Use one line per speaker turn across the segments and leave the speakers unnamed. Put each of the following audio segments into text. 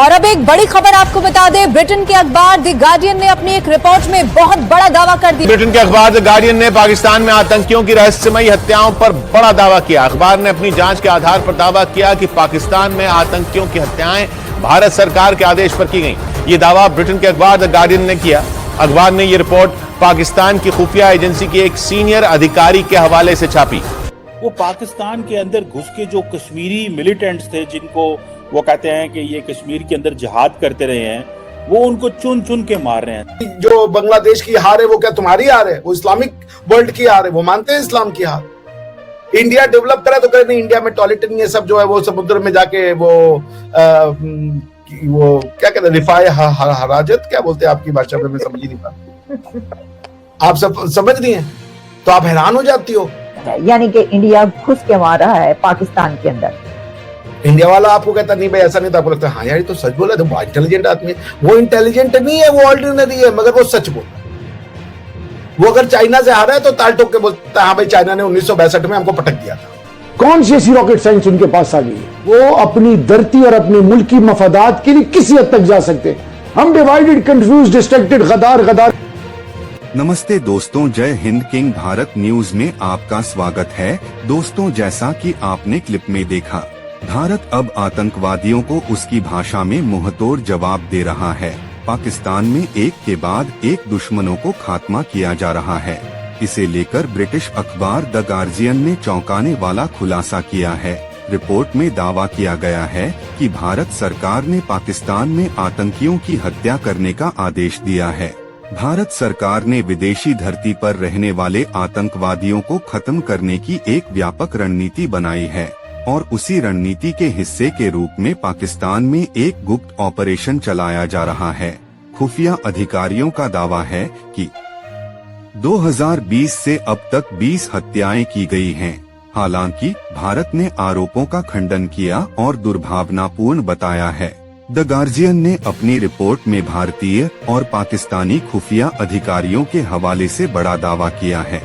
और अब एक बड़ी खबर आपको बता दें, ब्रिटेन के अखबार द गार्डियन ने अपनी एक रिपोर्ट में बहुत बड़ा दावा कर दिया।
ब्रिटेन के अखबार द गार्डियन ने पाकिस्तान में आतंकियों की रहस्यमयी हत्याओं पर बड़ा दावा किया। अखबार ने अपनी जांच के आधार पर दावा किया कि पाकिस्तान में आतंकियों की हत्याएं भारत सरकार के आदेश पर की गई। ये दावा ब्रिटेन के अखबार द गार्डियन ने किया। अखबार ने यह रिपोर्ट पाकिस्तान की खुफिया एजेंसी के एक सीनियर अधिकारी के हवाले से छापी।
वो पाकिस्तान के अंदर घुस के जो कश्मीरी मिलिटेंट्स थे, जिनको वो कहते हैं कि ये कश्मीर के अंदर जिहाद करते रहे हैं, वो उनको चुन चुन के मार रहे हैं।
जो बांग्लादेश की हार है वो क्या तुम्हारी हार है? वो इस्लामिक वर्ल्ड की हार है, वो मानते हैं इस्लाम की हार। इंडिया डेवलप करा तो कह नहीं, इंडिया में टॉयलेट नहीं है, सब जो है वो समुद्र में जाके वो क्या कहते हैं, रिफाय हराजत क्या बोलते हैं आपकी भाषा में, मैं समझ ही नहीं पाता। आप सब समझ नहीं है तो आप हैरान हो जाती हो।
यानी कि इंडिया घुस के मार रहा है पाकिस्तान के अंदर।
इंडिया वाला आपको कहता नहीं भाई ऐसा नहीं था, आपको लगता है हाँ यार ये तो सच बोला, तो बहुत इंटेलिजेंट आदमी है। वो इंटेलिजेंट नहीं है, वो ऑर्डिनरी है, मगर वो सच बोल रहा है। वो अगर चाइना से हारा है तो ताल ठोक के बोलता है हाँ भाई चाइना ने 1962 में हमको पटक दिया था।
कौन सी ऐसी रॉकेट साइंस उनके पास आ गई है? वो अपनी धरती और अपने मुल्क की मफादात के लिए किसी हद तक जा सकते हैं। हम डिवाइडेड, कंफ्यूज, डिस्ट्रैक्टेड, गदार।
नमस्ते दोस्तों, जय हिंद। किंग भारत न्यूज में आपका स्वागत है। दोस्तों, जैसा कि आपने क्लिप में देखा, भारत अब आतंकवादियों को उसकी भाषा में मुंहतोड़ जवाब दे रहा है। पाकिस्तान में एक के बाद एक दुश्मनों को खात्मा किया जा रहा है। इसे लेकर ब्रिटिश अखबार द गार्जियन ने चौंकाने वाला खुलासा किया है। रिपोर्ट में दावा किया गया है कि भारत सरकार ने पाकिस्तान में आतंकियों की हत्या करने का आदेश दिया है। भारत सरकार ने विदेशी धरती पर रहने वाले आतंकवादियों को खत्म करने की एक व्यापक रणनीति बनाई है और उसी रणनीति के हिस्से के रूप में पाकिस्तान में एक गुप्त ऑपरेशन चलाया जा रहा है। खुफिया अधिकारियों का दावा है कि 2020 से अब तक 20 हत्याएं की गई हैं। हालांकि भारत ने आरोपों का खंडन किया और दुर्भावनापूर्ण बताया है। द गार्जियन ने अपनी रिपोर्ट में भारतीय और पाकिस्तानी खुफिया अधिकारियों के हवाले से बड़ा दावा किया है।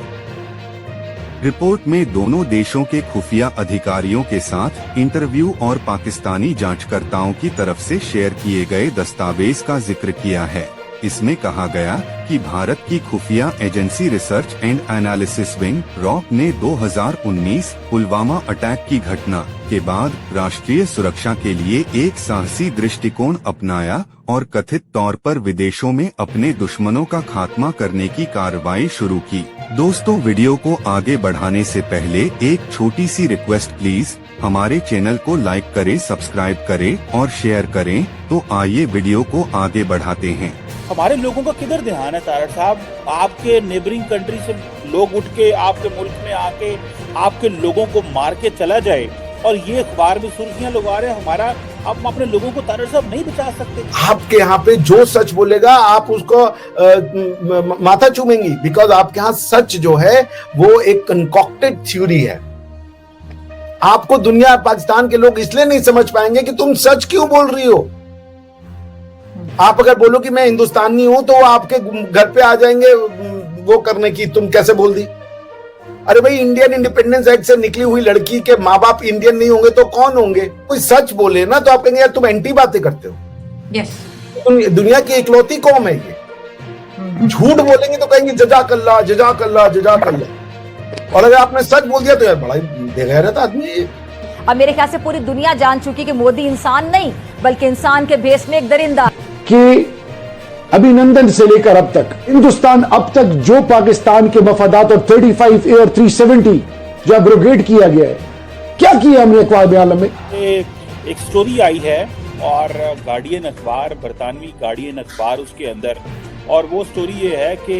रिपोर्ट में दोनों देशों के खुफिया अधिकारियों के साथ इंटरव्यू और पाकिस्तानी जांचकर्ताओं की तरफ से शेयर किए गए दस्तावेज का जिक्र किया है। इसमें कहा गया कि भारत की खुफिया agency research and analysis wing rock ने 2019 पुलवामा अटैक की घटना के बाद राष्ट्रीय सुरक्षा के लिए एक साहसी दृष्टिकोण अपनाया और कथित तौर पर विदेशों में अपने दुश्मनों का खात्मा करने की कार्रवाई शुरू की। दोस्तों, वीडियो को आगे बढ़ाने से पहले एक छोटी सी रिक्वेस्ट, प्लीज हमारे चैनल को लाइक करें, सब्सक्राइब करें और शेयर करें। तो आइए वीडियो को आगे बढ़ाते हैं।
हमारे लोगों का किधर ध्यान है तारड़ साहब? आपके नेबरिंग कंट्री से लोग उठ के आपके मुल्क में आके आपके लोगों को मार के चला जाए और ये अखबार में सुर्खियां लगा रहे हैं हमारा। आप अपने लोगों को तारड़ साहब नहीं बचा सकते।
आपके यहाँ पे जो सच बोलेगा आप उसको माथा चूमेंगी, बिकॉज आपके यहाँ सच जो है वो एक कंकॉक्टेड थ्योरी है। आपको दुनिया पाकिस्तान के लोग इसलिए नहीं समझ पाएंगे कि तुम सच क्यों बोल रही हो। आप अगर बोलो कि मैं हिंदुस्तानी हूं तो वो आपके घर पे आ जाएंगे वो करने की, तुम कैसे बोल दी। अरे भाई, इंडियन इंडिपेंडेंस एक्ट से निकली हुई लड़की के माँ बाप इंडियन नहीं होंगे तो कौन होंगे? कोई सच बोले ना तो आप कहेंगे यार तुम एंटी बातें करते हो।
यस,
दुनिया की इकलौती कौम है ये। झूठ बोलेंगे तो कहेंगे जज़ाकल्लाह जज़ाकल्लाह जज़ाकल्लाह, और अगर आपने सच बोल दिया तो यार बड़ा बेगैरत आदमी है।
अब मेरे ख्याल से पूरी दुनिया जान चुकी कि मोदी इंसान नहीं बल्कि इंसान के भेष में एक दरिंदा।
कि अभिनंदन से लेकर अब तक हिंदुस्तान अब तक जो पाकिस्तान के मफादात और 35A और 370 जो एब्रोगेट किया गया है, क्या किया हमने अक़वाम आलम में?
एक स्टोरी आई है और गार्डियन अखबार, बरतानवी गार्डियन अखबार उसके अंदर, और वो स्टोरी ये है कि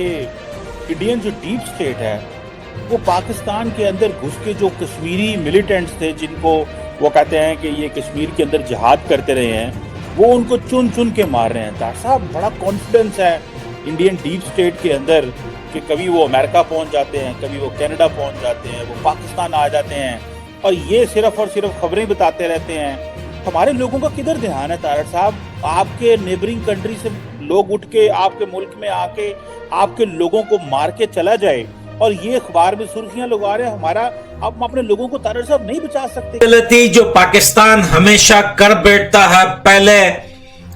इंडियन जो डीप स्टेट है वो पाकिस्तान के अंदर घुस के जो कश्मीरी मिलिटेंट्स थे, जिनको वो कहते हैं कि ये कश्मीर के अंदर जिहाद करते रहे हैं, वो उनको चुन चुन के मार रहे हैं। तार साहब, बड़ा कॉन्फिडेंस है इंडियन डीप स्टेट के अंदर कि कभी वो अमेरिका पहुंच जाते हैं, कभी वो कनाडा पहुंच जाते हैं, वो पाकिस्तान आ जाते हैं और ये सिर्फ और सिर्फ खबरें बताते रहते हैं। हमारे लोगों का किधर ध्यान है तारड़ साहब? आपके नेबरिंग कंट्री से लोग उठ के आपके मुल्क में आके आपके लोगों को मार के चला जाए और ये अखबार में सुर्खियां लगा रहे हैं हमारा। आप अपने लोगों को तारड़ साहब नहीं बचा सकते।
गलती जो पाकिस्तान हमेशा कर बैठता है, पहले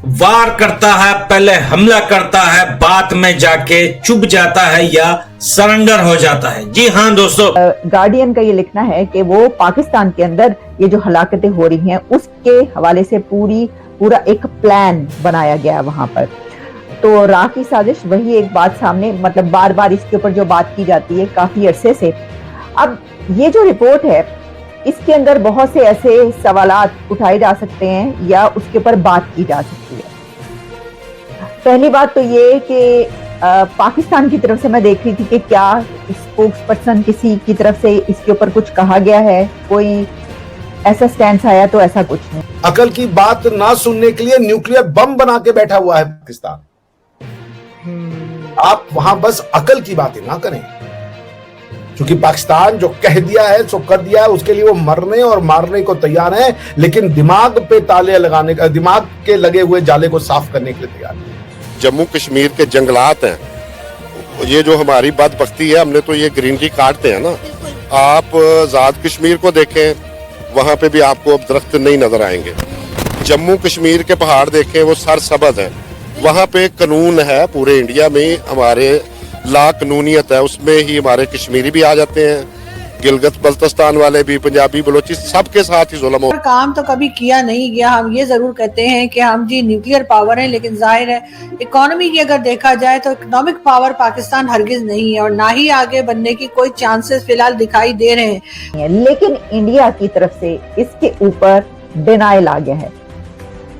वार करता है, पहले हमला करता है, बाद में जाके चुप जाता है या सरेंडर हो जाता है। जी हाँ दोस्तों,
गार्डियन का ये लिखना है कि वो पाकिस्तान के अंदर ये जो हलाकतें हो रही हैं उसके हवाले से पूरा एक प्लान बनाया गया है वहां पर। तो राह की साजिश, वही एक बात सामने, मतलब बार बार इसके ऊपर जो बात की जाती है काफी अरसे से। अब ये जो रिपोर्ट है इसके अंदर बहुत से ऐसे सवालात उठाए जा सकते हैं या उसके ऊपर बात की जा सकती है। पहली बात तो ये कि पाकिस्तान की तरफ से मैं देख रही थी कि क्या स्पोक्स पर्सन किसी की तरफ से इसके ऊपर कुछ कहा गया है, कोई ऐसा स्टैंड आया, तो ऐसा कुछ नहीं।
अकल की बात ना सुनने के लिए न्यूक्लियर बम बना के बैठा हुआ है पाकिस्तान। आप वहां बस अकल की बातें ना करें, क्योंकि पाकिस्तान जो कह दिया है सो कर दिया है, उसके लिए वो मरने और मारने को तैयार है, लेकिन दिमाग पे ताले लगाने का, दिमाग के लगे हुए जाले को साफ करने के लिए तैयार है।
जम्मू कश्मीर के जंगलात हैं, ये जो हमारी बदबख्ती है, हमने तो ये ग्रीनरी काटते हैं ना। आप आजाद कश्मीर को देखें, वहां पे भी आपको अब दरख्त नहीं नजर आएंगे। जम्मू कश्मीर के पहाड़ देखें, वो सरसब्ज हैं। वहां पे कानून है, पूरे इंडिया में हमारे ला कानूनियत है, उसमें ही हमारे कश्मीरी भी आ जाते हैं, गिलगित बल्तिस्तान वाले भी, पंजाबी बलोची, सबके साथ ही जुल्म हो।
काम तो कभी किया नहीं गया। हम ये जरूर कहते हैं कि हम जी न्यूक्लियर पावर है, लेकिन जाहिर है इकोनॉमी की अगर देखा जाए तो इकोनॉमिक पावर पाकिस्तान हरगिज नहीं है और ना ही आगे बनने की कोई चांसेस फिलहाल दिखाई दे रहे हैं।
लेकिन इंडिया की तरफ से इसके ऊपर डिनाइल आ गया है।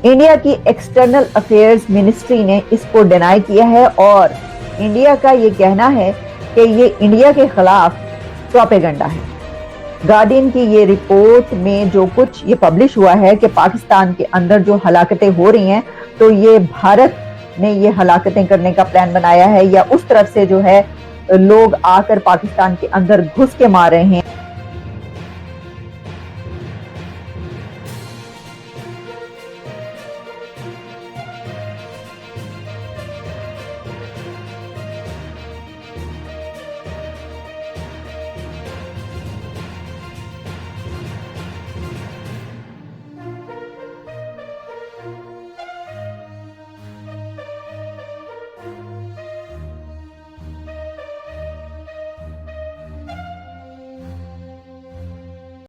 इंडिया की एक्सटर्नल अफेयर्स मिनिस्ट्री ने इसको डिनाई किया है और इंडिया का ये कहना है कि ये इंडिया के खिलाफ प्रोपेगेंडा है। गार्डियन की ये रिपोर्ट में जो कुछ ये पब्लिश हुआ है कि पाकिस्तान के अंदर जो हलाकतें हो रही हैं, तो ये भारत ने ये हलाकतें करने का प्लान बनाया है या उस तरफ से जो है लोग आकर पाकिस्तान के अंदर घुस के मार रहे हैं।